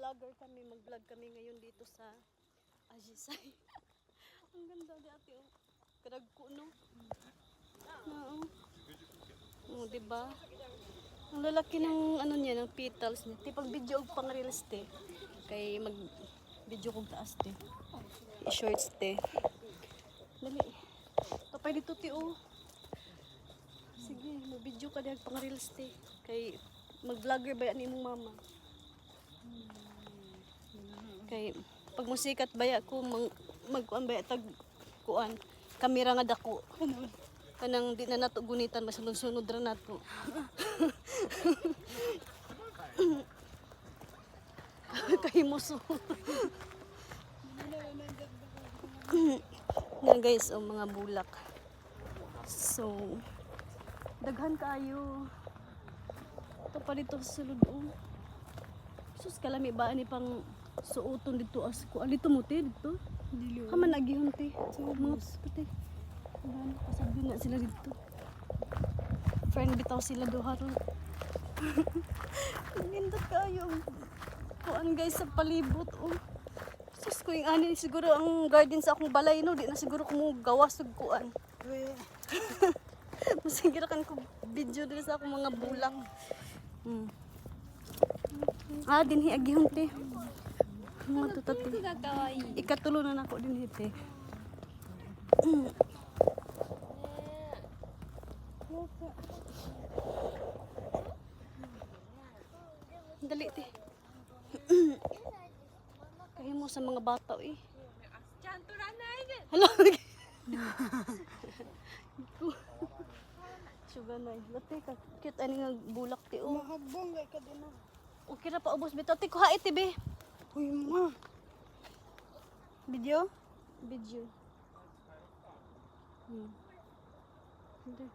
vlogger kami, mag-vlog kami ngayon dito sa Ajisay. Ang ganda dati oh. Kadagko no. Oo. Oh, diba? Ang lalaki ng ano niya, ng petals niya. Tipag video og pang reels te. Kay mag video kog taas te. I-shorts te. Dali. Tapay dito ti oh. Sige, mag-video ka diag pang reels te. Kay mag-vlogger ba yan imong mama? Kay pag musikat baya ko magkuan baya tag kuan kamera nga dako. Kanang di na nato gunitan masunod-sunod ra nato. Kay muso. Yan guys, oh, mga bulak. So, daghan kayo. Ito pa dito sa sulod oh. Sus kalami ba ni pang suoton dito as ko. Dito mo te dito. Dili. Haman nagihon te. So mga pati. Ano pasabi na sila dito. Friend bitaw sila duha ron. Nindot kayo. Kuan guys sa palibot oh. Sus ko yung ani siguro ang garden sa akong balay no, di na siguro ko mo gawas og kuan. Masiguro kan ko video dito sa akong mga bulak. Ah, dinhi agihon te. Mga tutati. Ikatulo na nako dinhi te. Dali te. Kahimo sa mga bata eh. Hello. Suga na eh. Lati ka. Cute ani nga bulak ti oh. Mahabong kay ka din. Okay na pa ubos bitaw. Ti kuha iti be. Uy ma. Video? Video. Hindi.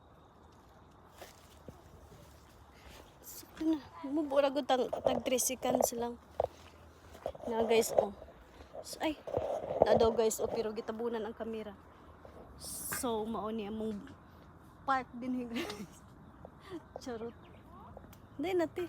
Sakto na. Mubura ko tag 3 seconds lang. Na guys oh. Ay. Na daw guys oh pero gitabunan ang kamera. So mao ni among park din hi guys. Charot. Hindi nati.